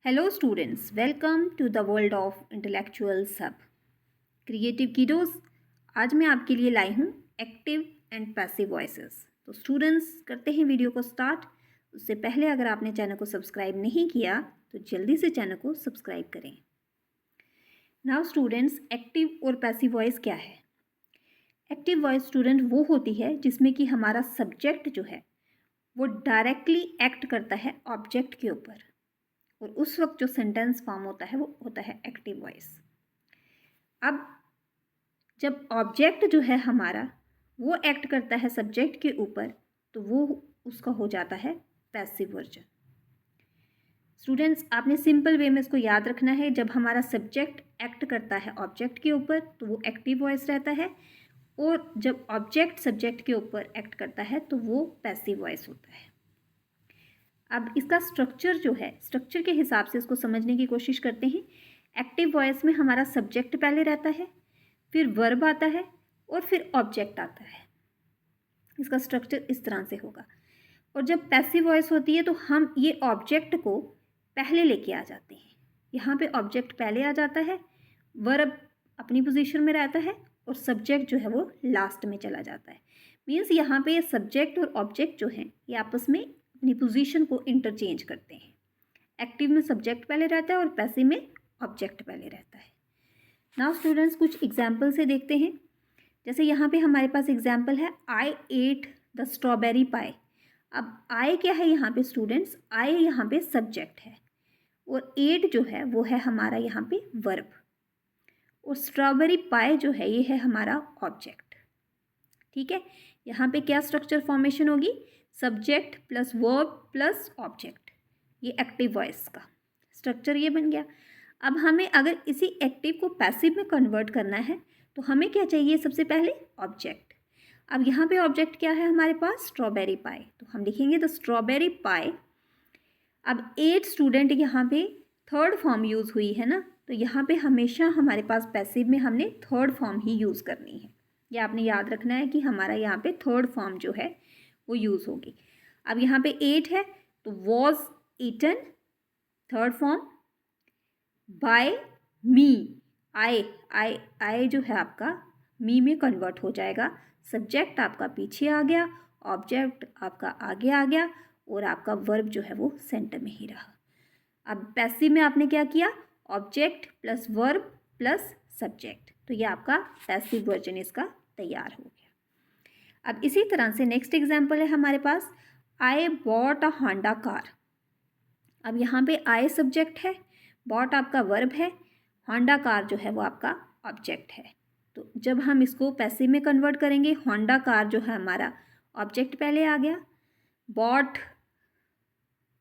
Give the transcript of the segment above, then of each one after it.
Hello students, welcome to the world of intellectual sub. Creative kiddos. आज मैं आपके लिए लाई हूँ एक्टिव एंड पैसिव वॉइसेस। तो स्टूडेंट्स करते हैं वीडियो को स्टार्ट। उससे पहले अगर आपने चैनल को सब्सक्राइब नहीं किया तो जल्दी से चैनल को सब्सक्राइब करें। नाउ स्टूडेंट्स, एक्टिव और पैसिव वॉइस क्या है? एक्टिव वॉइस स्टूडेंट वो होती है जिसमें कि हमारा सब्जेक्ट जो है वो डायरेक्टली एक्ट करता है ऑब्जेक्ट के ऊपर, और उस वक्त जो सेंटेंस फॉर्म होता है वो होता है एक्टिव वॉइस। अब जब ऑब्जेक्ट जो है हमारा वो एक्ट करता है सब्जेक्ट के ऊपर, तो वो उसका हो जाता है पैसिव वर्जन। स्टूडेंट्स, आपने सिंपल वे में इसको याद रखना है। जब हमारा सब्जेक्ट एक्ट करता है ऑब्जेक्ट के ऊपर तो वो एक्टिव वॉइस रहता है, और जब ऑब्जेक्ट सब्जेक्ट के ऊपर एक्ट करता है तो वो पैसिव वॉइस होता है। अब इसका स्ट्रक्चर जो है, स्ट्रक्चर के हिसाब से इसको समझने की कोशिश करते हैं। एक्टिव वॉइस में हमारा सब्जेक्ट पहले रहता है, फिर वर्ब आता है और फिर ऑब्जेक्ट आता है। इसका स्ट्रक्चर इस तरह से होगा। और जब पैसिव वॉइस होती है तो हम ये ऑब्जेक्ट को पहले लेके आ जाते हैं। यहाँ पे ऑब्जेक्ट पहले आ जाता है, वर्ब अपनी पोजीशन में रहता है और सब्जेक्ट जो है वो लास्ट में चला जाता है। मीन्स यहाँ पे ये सब्जेक्ट और ऑब्जेक्ट जो हैं ये आपस में अपनी पोजीशन को इंटरचेंज करते हैं। एक्टिव में सब्जेक्ट पहले रहता है और पैसिव में ऑब्जेक्ट पहले रहता है। नाउ स्टूडेंट्स, कुछ एग्जाम्पल से देखते हैं। जैसे यहाँ पे हमारे पास एग्जाम्पल है, आई एट द स्ट्रॉबेरी पाई। अब आई क्या है यहाँ पे स्टूडेंट्स? आई यहाँ पे सब्जेक्ट है और एट जो है वो है हमारा यहाँ पे वर्ब, और स्ट्रॉबेरी पाई जो है ये है हमारा ऑब्जेक्ट। ठीक है, यहाँ पे क्या स्ट्रक्चर फॉर्मेशन होगी? Subject plus verb plus object. ये एक्टिव वॉइस का स्ट्रक्चर ये बन गया। अब हमें अगर इसी एक्टिव को पैसिव में कन्वर्ट करना है तो हमें क्या चाहिए? सबसे पहले ऑब्जेक्ट। अब यहाँ पे ऑब्जेक्ट क्या है हमारे पास? स्ट्रॉबेरी पाई। तो हम लिखेंगे द स्ट्रॉबेरी पाई। अब एट स्टूडेंट यहाँ पे थर्ड फॉर्म यूज़ हुई है ना, तो यहाँ पे हमेशा हमारे पास पैसिव में हमने थर्ड फॉर्म ही यूज़ करनी है। ये आपने याद रखना है कि हमारा यहाँ पे थर्ड फॉर्म जो है वो यूज़ होगी। अब यहाँ पे एट है तो was eaten, third form. By me, I जो है आपका मी में कन्वर्ट हो जाएगा। सब्जेक्ट आपका पीछे आ गया, ऑब्जेक्ट आपका आगे आ गया, और आपका वर्ब जो है वो सेंटर में ही रहा। अब पैसिव में आपने क्या किया? Object plus verb plus subject. तो ये आपका पैसिव वर्जन इसका तैयार हो गया। अब इसी तरह से नेक्स्ट एग्जाम्पल है हमारे पास, I bought a Honda car. अब यहाँ पे आई सब्जेक्ट है, बॉट आपका वर्ब है, होंडा कार जो है वो आपका ऑब्जेक्ट है। तो जब हम इसको पैसिव में कन्वर्ट करेंगे, होंडा कार जो है हमारा ऑब्जेक्ट पहले आ गया, बॉट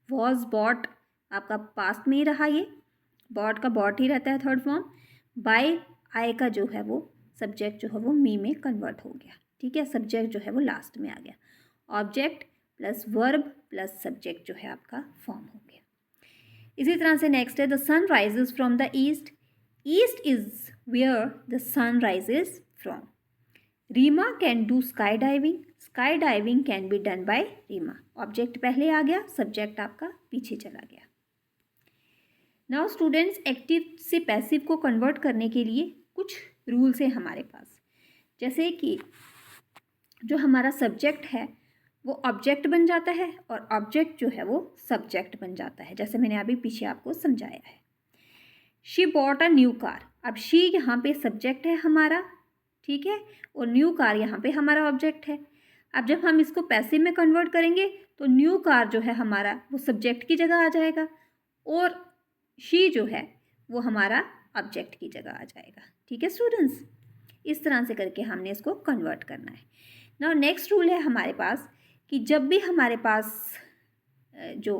वॉज बॉट आपका पास्ट में ही रहा, ये बॉट का बॉट ही रहता है थर्ड फॉर्म। बाय आई का जो है वो सब्जेक्ट जो है वो मी में कन्वर्ट हो गया। ठीक है, सब्जेक्ट जो है वो लास्ट में आ गया। Object plus verb plus subject जो है आपका फॉर्म हो गया। इसी तरह से नेक्स्ट है, the sun rises from the east. East is where the sun rises from. Reema can do sky diving. Sky diving can be done by Reema. Object पहले आ गया, सब्जेक्ट आपका पीछे चला गया। नाउ स्टूडेंट्स, एक्टिव से पैसिव को कन्वर्ट करने के लिए कुछ रूल्स हैं हमारे पास। जैसे कि जो हमारा सब्जेक्ट है वो ऑब्जेक्ट बन जाता है और ऑब्जेक्ट जो है वो सब्जेक्ट बन जाता है, जैसे मैंने अभी पीछे आपको समझाया है। She bought a new car. अब शी यहाँ पे सब्जेक्ट है हमारा, ठीक है, और न्यू कार यहाँ पे हमारा ऑब्जेक्ट है। अब जब हम इसको पैसिव में कन्वर्ट करेंगे तो न्यू कार जो है हमारा वो सब्जेक्ट की जगह आ जाएगा, और शी जो है वो हमारा ऑब्जेक्ट की जगह आ जाएगा। ठीक है स्टूडेंट्स, इस तरह से करके हमने इसको कन्वर्ट करना है। नाउ नेक्स्ट रूल है हमारे पास कि जब भी हमारे पास जो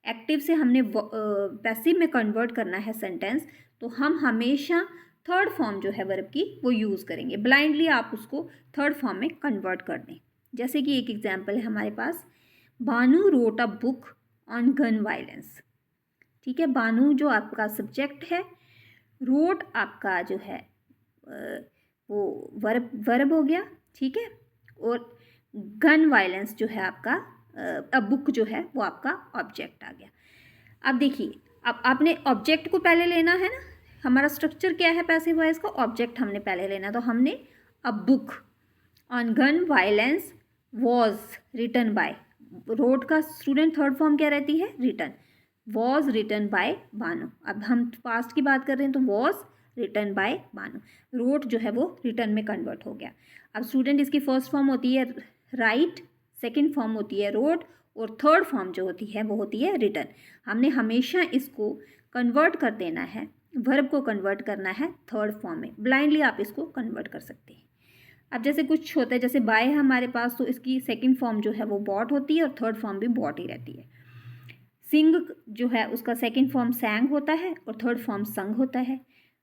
एक्टिव से हमने पैसिव में कन्वर्ट करना है सेंटेंस, तो हम हमेशा थर्ड फॉर्म जो है वर्ब की वो यूज़ करेंगे। ब्लाइंडली आप उसको थर्ड फॉर्म में कन्वर्ट कर दें। जैसे कि एक एग्जांपल है हमारे पास, Banu wrote a book on gun violence. ठीक है, बानू जो आपका सब्जेक्ट है, रोट आपका जो है वो वर्ब हो गया। ठीक है, और गन वायलेंस जो है आपका बुक जो है वो आपका ऑब्जेक्ट आ गया। अब देखिए, अब आपने ऑब्जेक्ट को पहले लेना है ना, हमारा स्ट्रक्चर क्या है पैसिव वॉइस का, ऑब्जेक्ट हमने पहले लेना, तो हमने a book on gun violence was written by, wrote का स्टूडेंट थर्ड फॉर्म क्या रहती है, written, was written by Bano. अब हम पास्ट की बात कर रहे हैं तो was written by Bano, wrote जो है वो रिटन में कन्वर्ट हो गया। अब स्टूडेंट इसकी फर्स्ट फॉर्म होती है राइट, सेकेंड फॉर्म होती है रोड, और थर्ड फॉर्म जो होती है वो होती है रिटन। हमने हमेशा इसको कन्वर्ट कर देना है, वर्ब को कन्वर्ट करना है थर्ड फॉर्म में, ब्लाइंडली आप इसको कन्वर्ट कर सकते हैं। अब जैसे कुछ होता है, जैसे बाय है हमारे पास, तो इसकी सेकंड फॉर्म जो है वो बॉट होती है और थर्ड फॉर्म भी बॉट ही रहती है। सिंग जो है उसका सेकंड फॉर्म सैंग होता है और थर्ड फॉर्म संग होता है।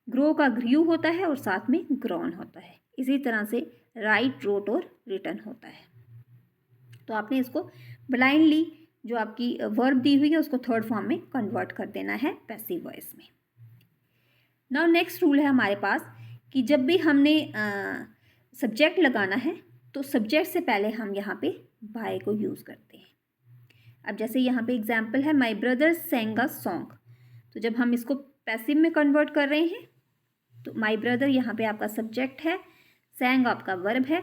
ग्रो का ग्रीव होता है और साथ में ग्रॉन होता है। इसी तरह से राइट, रोट और रिटन होता है। तो आपने इसको ब्लाइंडली जो आपकी वर्ब दी हुई है उसको थर्ड फॉर्म में कन्वर्ट कर देना है पैसिव वॉइस में। नाउ नेक्स्ट रूल है हमारे पास कि जब भी हमने सब्जेक्ट लगाना है तो सब्जेक्ट से पहले हम यहाँ पे बाय को यूज़ करते हैं। अब जैसे यहाँ पे एग्जाम्पल है my brother Seng a song, तो जब हम इसको पैसिव में कन्वर्ट कर रहे हैं तो माई ब्रदर यहाँ पे आपका सब्जेक्ट है, सेंग आपका वर्ब है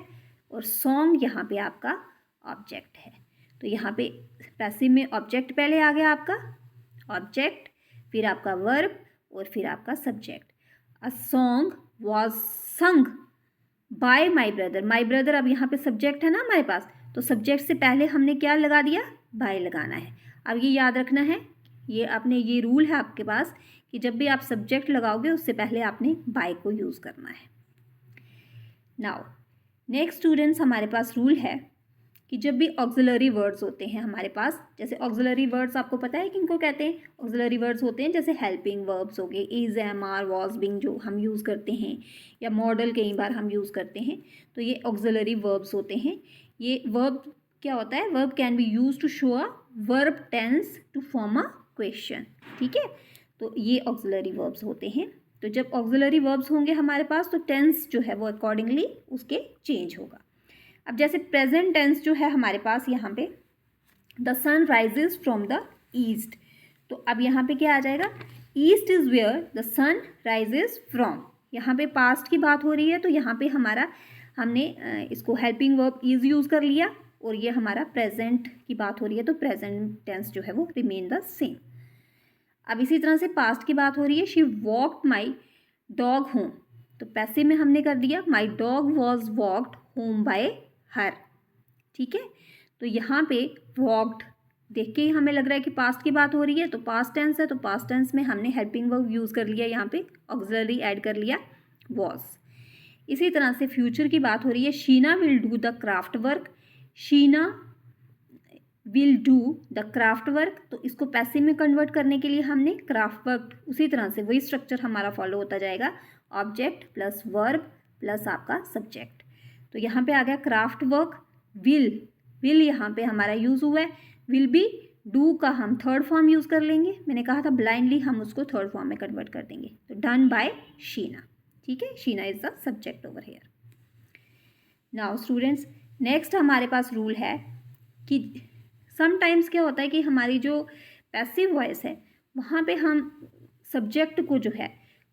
और सॉन्ग यहाँ पे आपका ऑब्जेक्ट है। तो यहाँ पे पैसिव में ऑब्जेक्ट पहले आ गया आपका, ऑब्जेक्ट, फिर आपका वर्ब और फिर आपका subject. A song was sung by my brother, my brother अब यहाँ पे सब्जेक्ट है ना हमारे पास, तो सब्जेक्ट से पहले हमने क्या लगा दिया, बाय लगाना है। अब ये याद रखना है, ये आपने, ये रूल है आपके पास कि जब भी आप सब्जेक्ट लगाओगे उससे पहले आपने बाय को यूज़ करना है। नाउ नेक्स्ट स्टूडेंट्स, हमारे पास रूल है कि जब भी ऑक्सिलरी वर्ड्स होते हैं हमारे पास, जैसे ऑक्सिलरी वर्ड्स आपको पता है किनको कहते हैं, ऑक्सिलरी वर्ड्स होते हैं जैसे हेल्पिंग वर्ब्स हो गए, is, am, are, was, being जो हम यूज़ करते हैं, या मॉडल कई बार हम यूज़ करते हैं, तो ये ऑक्सिलरी वर्ब्स होते हैं। ये वर्ब क्या होता है, verb can be use to show a verb tense to form a question, ठीक है, तो ये ऑक्सिलरी वर्ब्स होते हैं। तो जब ऑक्सिलरी वर्ब्स होंगे हमारे पास तो टेंस जो है वो अकॉर्डिंगली उसके चेंज होगा। अब जैसे प्रेजेंट टेंस जो है हमारे पास यहाँ पे, the sun rises from the east, तो अब यहाँ पे क्या आ जाएगा, east is where the sun rises from, यहाँ पे पास्ट की बात हो रही है तो यहाँ पे हमारा हमने इसको हेल्पिंग वर्ब इज यूज़ कर लिया, और ये हमारा प्रेजेंट की बात हो रही है तो प्रेजेंट टेंस जो है वो रिमेन द सेम। अब इसी तरह से पास्ट की बात हो रही है, she walked my dog home, तो पैसिव में हमने कर दिया my dog was walked home bye her, ठीक है। तो यहाँ पे वॉकड देख के ही हमें लग रहा है कि पास्ट की बात हो रही है, तो पास्ट टेंस है, तो पास्ट टेंस में हमने हेल्पिंग वर्ब यूज़ कर लिया, यहाँ पे ऑक्सिलरी ऐड कर लिया वॉज। इसी तरह से फ्यूचर की बात हो रही है, Sheena will do the craft work, Sheena will do the craft work, तो इसको पैसिव में कन्वर्ट करने के लिए हमने क्राफ्ट वर्क, उसी तरह से वही स्ट्रक्चर हमारा फॉलो होता जाएगा, ऑब्जेक्ट प्लस वर्ब प्लस आपका सब्जेक्ट। तो यहाँ पे आ गया क्राफ्ट वर्क, विल यहाँ पे हमारा यूज़ हुआ है, विल बी, डू का हम थर्ड फॉर्म यूज़ कर लेंगे, मैंने कहा था ब्लाइंडली हम उसको थर्ड फॉर्म में कन्वर्ट कर देंगे, तो डन बाय शीना, ठीक है, Sheena is the subject over here. Now students, next हमारे पास रूल है कि समटाइम्स क्या होता है कि हमारी जो पैसिव वॉइस है वहाँ पे हम सब्जेक्ट को जो है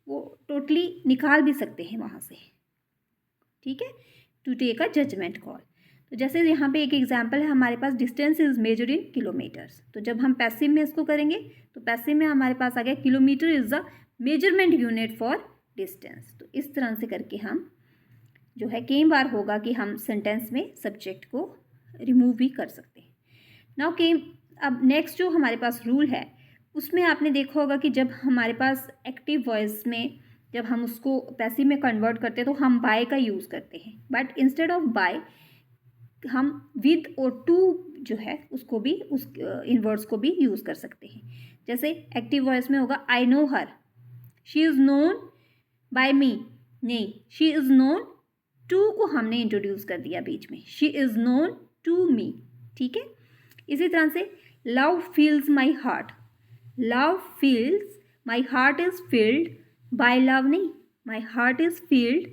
वो टोटली निकाल भी सकते हैं वहाँ से, ठीक है, to take a judgement call. तो जैसे यहाँ पे एक एग्जांपल है हमारे पास, distance is measured in kilometres, तो जब हम पैसिव में इसको करेंगे तो पैसिव में हमारे पास आ गया kilometre is the measurement unit for distance. तो इस तरह से करके हम जो है कई बार होगा कि हम सेंटेंस में सब्जेक्ट को रिमूव भी कर सकते हैं। नाउ अब नेक्स्ट जो हमारे पास रूल है उसमें आपने देखा होगा कि जब हमारे पास एक्टिव वॉइस में जब हम उसको पैसिव में कन्वर्ट करते हैं तो हम बाय का यूज़ करते हैं, बट इंस्टेड ऑफ बाय हम विद और टू जो है उसको भी, उस इन वर्ड्स को भी यूज़ कर सकते हैं। जैसे एक्टिव वॉइस में होगा I know her, she is known by me, नहीं, शी इज़ नोन टू को हमने इंट्रोड्यूस कर दिया बीच में, she is known to me, ठीक है। इसी तरह से love fills my heart, love fills my heart is filled by love, नहीं, my heart is filled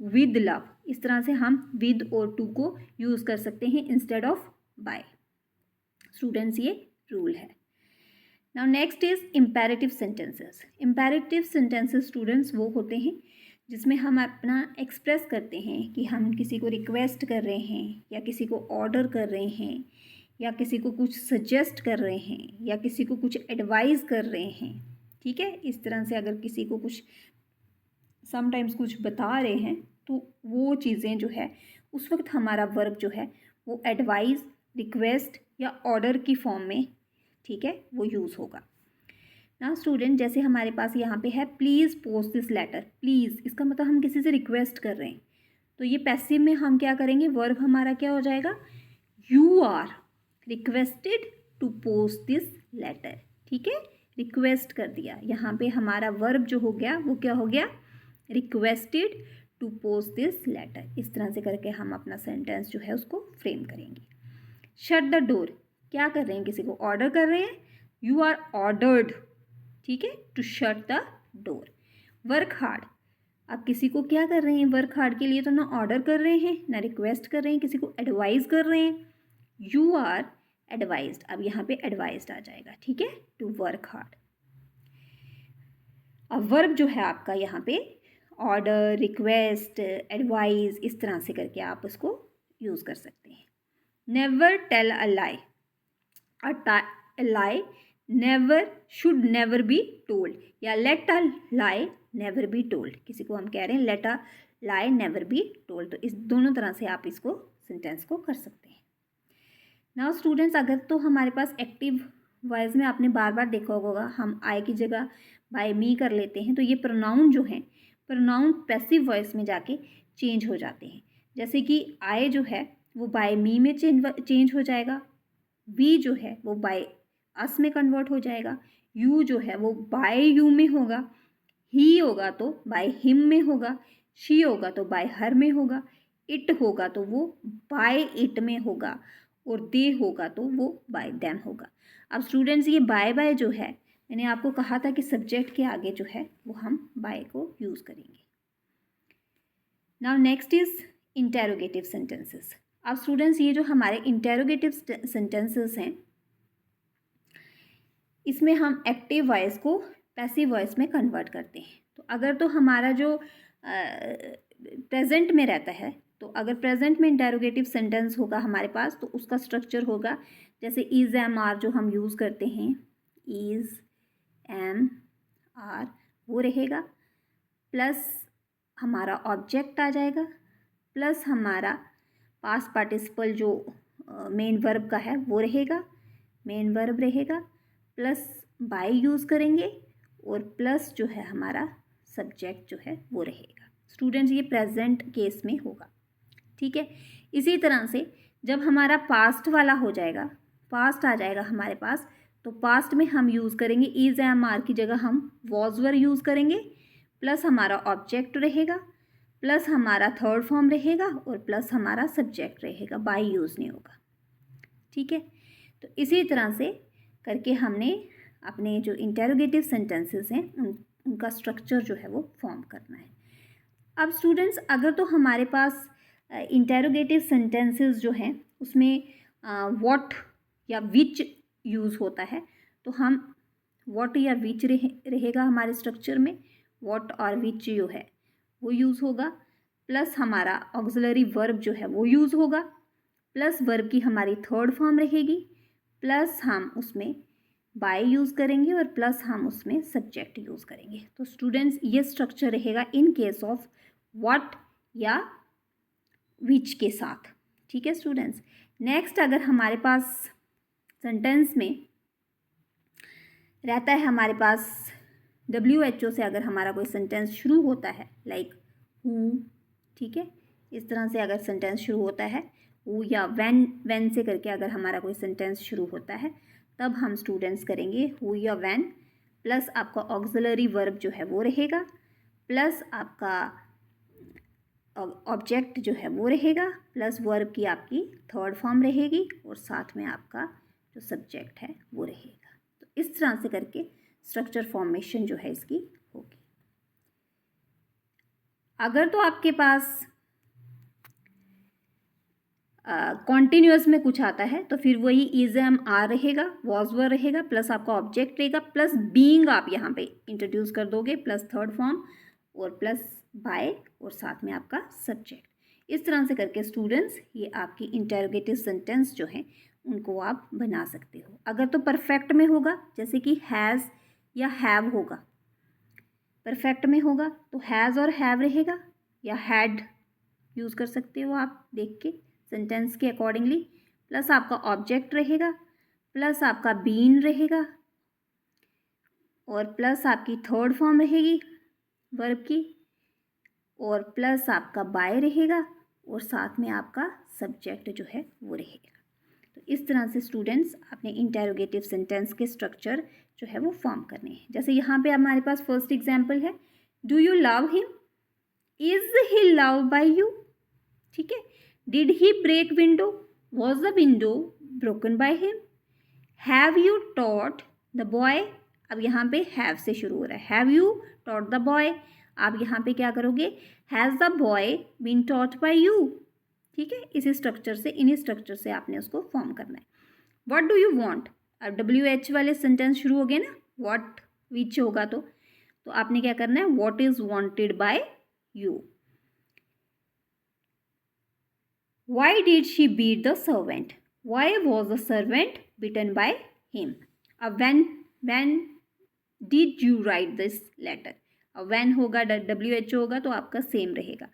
with love, इस तरह से हम विद और टू को यूज़ कर सकते हैं इंस्टेड ऑफ बाय। स्टूडेंट्स ये रूल है। Now next is imperative sentences. Imperative sentences students वो होते हैं जिसमें हम अपना एक्सप्रेस करते हैं कि हम किसी को रिक्वेस्ट कर रहे हैं या किसी को ऑर्डर कर रहे हैं या किसी को कुछ सजेस्ट कर रहे हैं या किसी को कुछ एडवाइस कर रहे हैं। ठीक है, इस तरह से अगर किसी को कुछ समटाइम्स कुछ बता रहे हैं तो वो चीज़ें जो है उस वक्त हमारा वर्ब जो है वो एडवाइस, रिक्वेस्ट या ऑर्डर की फॉर्म में, ठीक है, वो यूज़ होगा ना स्टूडेंट। जैसे हमारे पास यहाँ पे है please post this letter. Please इसका मतलब हम किसी से रिक्वेस्ट कर रहे हैं, तो ये पैसिव में हम क्या करेंगे, वर्ब हमारा क्या हो जाएगा, you are requested to post this letter. ठीक है, रिक्वेस्ट कर दिया, यहाँ पे हमारा वर्ब जो हो गया वो क्या हो गया, requested to post this letter. इस तरह से करके हम अपना सेंटेंस जो है उसको फ्रेम करेंगे। शट द डोर, क्या कर रहे हैं, किसी को ऑर्डर कर रहे हैं, यू आर ऑर्डर्ड, ठीक है, to shut the door. Work hard, आप किसी को क्या कर रहे हैं, वर्क हार्ड के लिए तो ना ऑर्डर कर रहे हैं ना रिक्वेस्ट कर रहे हैं, किसी को एडवाइस कर रहे हैं, यू आर एडवाइज्ड। अब यहाँ पे एडवाइज्ड आ जाएगा, ठीक है, टू वर्क हार्ड। अब वर्ब जो है आपका यहाँ पे ऑर्डर, रिक्वेस्ट, एडवाइस, इस तरह से करके आप उसको यूज़ कर सकते हैं। Never tell a lie, a lie never should never be told, या let a lie never be told. किसी को हम कह रहे हैं let a lie never be told, तो इस दोनों तरह से आप इसको सेंटेंस को कर सकते हैं। नाउ स्टूडेंट्स, अगर तो हमारे पास एक्टिव वॉइस में आपने बार बार देखा होगा हम आई की जगह बाय मी कर लेते हैं, तो ये प्रोनाउन जो हैं, प्रोनाउन पैसिव वॉइस में जाके चेंज हो जाते हैं। जैसे कि आई जो है वो बाय मी में चेंज हो जाएगा, वी जो है वो बाय अस में कन्वर्ट हो जाएगा, यू जो है वो बाय यू में होगा, ही होगा तो बाय हिम में होगा, शी होगा तो बाय हर में होगा, इट होगा तो वो बाय इट में होगा, और दे होगा तो वो बाय देम होगा। अब स्टूडेंट्स, ये बाय जो है, मैंने आपको कहा था कि सब्जेक्ट के आगे जो है वो हम बाय को यूज़ करेंगे। Now next is interrogative sentences. अब स्टूडेंट्स, ये जो हमारे इंटेरोगेटिव सेंटेंसेस हैं, इसमें हम एक्टिव वॉइस को पैसिव वॉइस में कन्वर्ट करते हैं। तो अगर तो हमारा जो प्रेजेंट में रहता है, तो अगर प्रेजेंट में इंटेरोगेटिव सेंटेंस होगा हमारे पास, तो उसका स्ट्रक्चर होगा जैसे इज़, एम, आर जो हम यूज़ करते हैं, इज़, एम, आर, वो रहेगा, प्लस हमारा ऑब्जेक्ट आ जाएगा, प्लस हमारा पास्ट पार्टिसिपल जो मेन वर्ब का है वो रहेगा, मेन वर्ब रहेगा, प्लस बाय यूज़ करेंगे, और प्लस जो है हमारा सब्जेक्ट जो है वो रहेगा। स्टूडेंट्स, ये प्रेजेंट केस में होगा, ठीक है। इसी तरह से जब हमारा पास्ट वाला हो जाएगा, पास्ट आ जाएगा हमारे पास, तो पास्ट में हम यूज़ करेंगे इज़, एम, आर की जगह हम वॉज वर यूज़ करेंगे, प्लस हमारा ऑब्जेक्ट रहेगा, प्लस हमारा थर्ड फॉर्म रहेगा, और प्लस हमारा सब्जेक्ट रहेगा, बाय यूज़ नहीं होगा, ठीक है। तो इसी तरह से करके हमने अपने जो इंटेरोगेटिव सेंटेंसेस हैं उनका स्ट्रक्चर जो है वो फॉर्म करना है। अब स्टूडेंट्स, अगर तो हमारे पास इंटेरोगेटिव सेंटेंसेस जो हैं उसमें व्हाट या विच यूज़ होता है, तो हम व्हाट या विच रहेगा हमारे स्ट्रक्चर में, व्हाट और विच जो है वो यूज़ होगा, प्लस हमारा ऑक्सिलरी वर्ब जो है वो यूज़ होगा, प्लस वर्ब की हमारी थर्ड फॉर्म रहेगी, प्लस हम उसमें बाय यूज़ करेंगे, और प्लस हम उसमें सब्जेक्ट यूज़ करेंगे। तो स्टूडेंट्स, ये स्ट्रक्चर रहेगा इन केस ऑफ व्हाट या विच के साथ, ठीक है स्टूडेंट्स। नेक्स्ट, अगर हमारे पास सेंटेंस में रहता है, हमारे पास WHO से अगर हमारा कोई सेंटेंस शुरू होता है, लाइक हु, ठीक है, इस तरह से अगर सेंटेंस शुरू होता है, हु या व्हेन से करके अगर हमारा कोई सेंटेंस शुरू होता है, तब हम स्टूडेंट्स करेंगे हु या व्हेन, प्लस आपका ऑक्सिलरी वर्ब जो है वो रहेगा, प्लस आपका ऑब्जेक्ट जो है वो रहेगा, प्लस वर्ब की आपकी थर्ड फॉर्म रहेगी, और साथ में आपका जो सब्जेक्ट है वो रहेगा। तो इस तरह से करके स्ट्रक्चर फॉर्मेशन जो है इसकी होगी। अगर तो आपके पास कॉन्टिन्यूअस में कुछ आता है तो फिर वही इज एम आर रहेगा, वॉज वर रहेगा, प्लस आपका ऑब्जेक्ट रहेगा, प्लस बीइंग आप यहाँ पे इंट्रोड्यूस कर दोगे, प्लस थर्ड फॉर्म और प्लस बाय और साथ में आपका सब्जेक्ट। इस तरह से करके स्टूडेंट्स ये आपकी इंटरोगेटिव सेंटेंस जो है उनको आप बना सकते हो। अगर तो परफेक्ट में होगा जैसे कि हैज़ या हैव होगा, परफेक्ट में होगा तो हैज़ और हैव रहेगा, या हैड यूज़ कर सकते हो आप देख के सेंटेंस के अकॉर्डिंगली, प्लस आपका ऑब्जेक्ट रहेगा, प्लस आपका बीन रहेगा और प्लस आपकी थर्ड फॉर्म रहेगी वर्ब की, और प्लस आपका बाय रहेगा और साथ में आपका सब्जेक्ट जो है वो रहेगा। तो इस तरह से स्टूडेंट्स अपने इंटेरोगेटिव सेंटेंस के स्ट्रक्चर जो है वो फॉर्म करने हैं। जैसे यहाँ पे हमारे पास फर्स्ट एग्जांपल है, do you love him, is he love by you, ठीक है। Did he break window, was the window broken by him, have you taught the boy, अब यहाँ पे हैव से शुरू हो रहा है, have you taught the boy, आप यहाँ पे क्या करोगे, has the boy been taught by you, ठीक है। इसी स्ट्रक्चर से, इन्हीं स्ट्रक्चर से आपने उसको फॉर्म करना है। व्हाट डू यू वांट, अब WH वाले सेंटेंस शुरू हो गए ना, व्हाट विच होगा तो आपने क्या करना है, what is wanted by you, why did she beat the servant, why was the servant beaten by him, अब when did you write this letter, अब व्हेन होगा WH होगा तो आपका सेम रहेगा,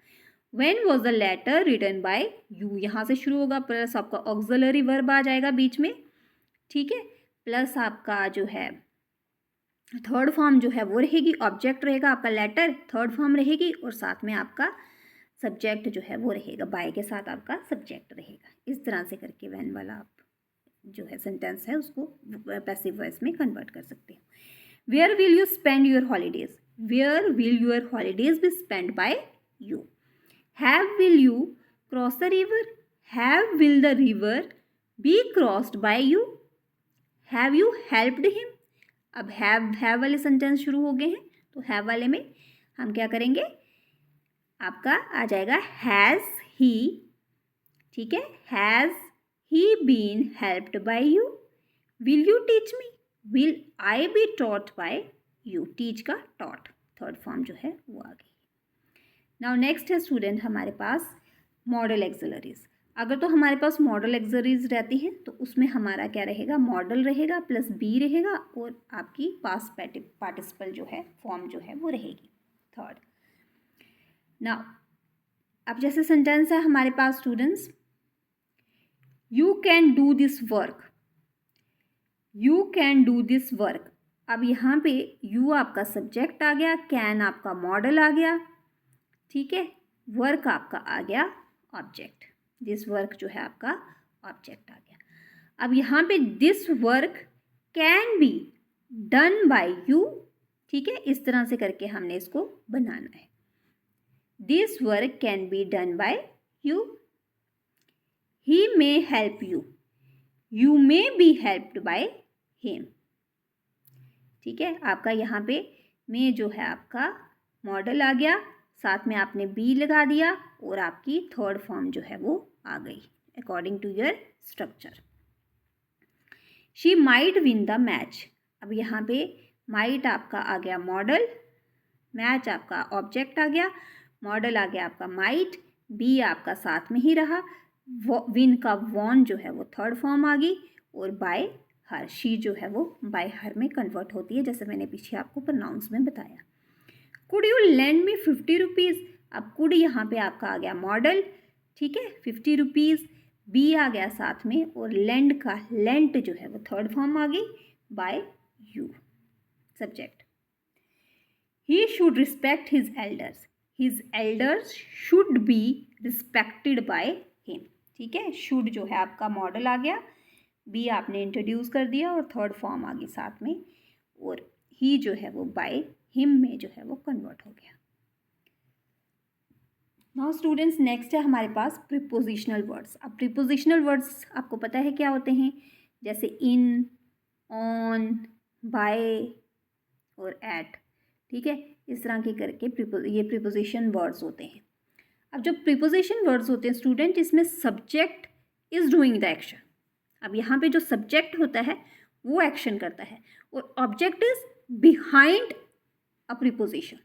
when was the letter written by you, यहाँ से शुरू होगा, प्लस आपका ऑक्सिलरी वर्ब आ जाएगा बीच में, ठीक है, प्लस आपका जो है थर्ड फॉर्म जो है वो रहेगी, ऑब्जेक्ट रहेगा आपका लेटर, थर्ड फॉर्म रहेगी और साथ में आपका सब्जेक्ट जो है वो रहेगा, बाय के साथ आपका सब्जेक्ट रहेगा। इस तरह से करके व्हेन वाला आप जो है सेंटेंस है उसको पैसिव वॉइस में कन्वर्ट कर सकते हो। Where will you spend your holidays, where will your holidays be spend by you, have will you cross the river, have will the river be crossed by you, have you helped him, अब have वाले sentence शुरू हो गए हैं तो have वाले में हम क्या करेंगे, आपका आ जाएगा हैज़ ही, ठीक है, has he been helped by you, will you teach me, will I be taught by you, teach का टॉट थर्ड फॉर्म जो है वो आ गई। नाउ नेक्स्ट है स्टूडेंट हमारे पास मॉडल एक्सिलरीज। अगर तो हमारे पास मॉडल एक्सिलरीज रहती हैं तो उसमें हमारा क्या रहेगा, मॉडल रहेगा प्लस बी रहेगा और आपकी पास्ट पार्टिसिपल जो है फॉर्म जो है वो रहेगी थर्ड। नाउ अब जैसे सेंटेंस है हमारे पास students, you can do this work, you can do this work, अब यहाँ पे यू आपका सब्जेक्ट आ गया, कैन आपका मॉडल आ गया, ठीक है, वर्क आपका आ गया ऑब्जेक्ट, दिस वर्क जो है आपका ऑब्जेक्ट आ गया। अब यहाँ पे this work can be done bye you, ठीक है, इस तरह से करके हमने इसको बनाना है, this work can be done bye you, he may help you, you may be helped bye him, ठीक है। आपका यहाँ पे मे जो है आपका मॉडल आ गया, साथ में आपने बी लगा दिया और आपकी थर्ड फॉर्म जो है वो आ गई according to your structure. She might win the match, अब यहाँ पे माइट आपका आ गया मॉडल, मैच आपका ऑब्जेक्ट आ गया, मॉडल आ गया आपका माइट, बी आपका साथ में ही रहा, विन का वॉन जो है वो थर्ड फॉर्म आ गई और बाय हर, शी जो है वो बाय हर में कन्वर्ट होती है जैसे मैंने पीछे आपको प्रोनाउंस में बताया। Could you lend me 50 rupees, अब कुड यहाँ पे आपका आ गया मॉडल, ठीक है, 50 रुपीज़, बी आ गया साथ में और लेंड का लेंट जो है वो थर्ड फॉर्म आ गई by you subject. He should respect his elders should be respected by him, ठीक है, शुड जो है आपका मॉडल आ गया, बी आपने इंट्रोड्यूस कर दिया और थर्ड फॉर्म आ गई साथ में और ही जो है वो बाय हिम में जो है वो कन्वर्ट हो गया। नाउ स्टूडेंट्स नेक्स्ट है हमारे पास प्रीपोजिशनल वर्ड्स। अब प्रीपोजिशनल वर्ड्स आपको पता है क्या होते हैं, जैसे इन, ऑन, बाय और एट, ठीक है, इस तरह के करके ये प्रीपोजिशन वर्ड्स होते हैं। अब जो प्रीपोजिशन वर्ड्स होते हैं स्टूडेंट, इसमें subject is doing the action. अब यहाँ पे जो सब्जेक्ट होता है वो एक्शन करता है और object is behind a preposition.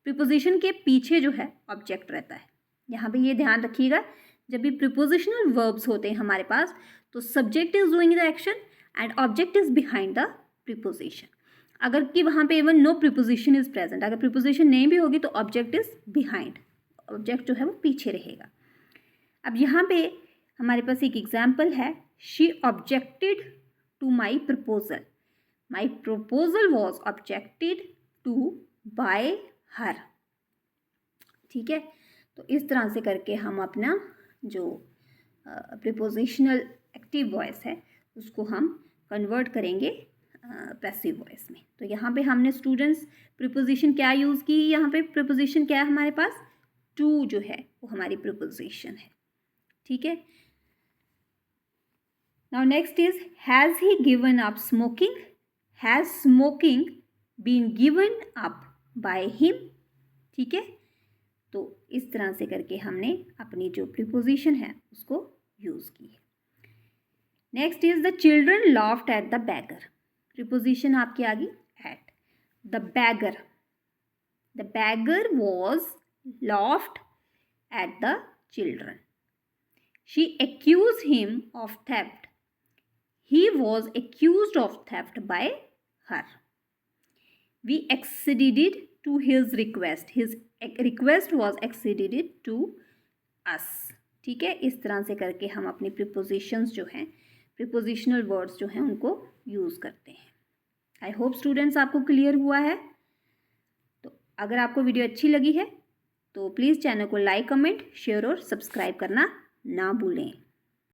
Preposition के पीछे जो है ऑब्जेक्ट रहता है। यहाँ पे ये ध्यान रखिएगा, जब भी प्रीपोजिशनल वर्ब्स होते हैं हमारे पास तो subject is doing the action and object is behind the preposition. अगर कि वहाँ पे even know preposition is present, अगर प्रीपोजिशन नहीं भी होगी तो ऑब्जेक्ट इज बिहाइंड, ऑब्जेक्ट जो है वो पीछे रहेगा। अब यहाँ पे हमारे पास एक एग्जाम्पल है, she objected to my proposal, my proposal was objected to by her. ठीक है, तो इस तरह से करके हम अपना जो प्रीपोजिशनल एक्टिव वॉइस है उसको हम कन्वर्ट करेंगे पैसिव वॉइस में। तो यहाँ पे हमने स्टूडेंट्स प्रीपोजिशन क्या यूज़ की, यहाँ पे प्रीपोजिशन क्या है हमारे पास, टू जो है वो हमारी प्रीपोजिशन है। ठीक है, now next is has he given up smoking, has smoking been given up by him. ठीक है, तो इस तरह से करके हमने अपनी जो प्रीपोजिशन है उसको यूज़ की है। Next is the children laughed at the beggar. Preposition आपकी आ गई at. The beggar, the beggar was laughed at the children. She accused him of theft, he was accused of theft by her. We acceded to his request, his request was acceded to us. ठीक है, इस तरह से करके हम अपनी prepositions जो हैं, प्रीपोजिशनल वर्ड्स जो हैं उनको यूज़ करते हैं। आई होप स्टूडेंट्स आपको क्लियर हुआ है। तो अगर आपको वीडियो अच्छी लगी है तो प्लीज़ चैनल को लाइक, कमेंट, शेयर और सब्सक्राइब करना ना भूलें।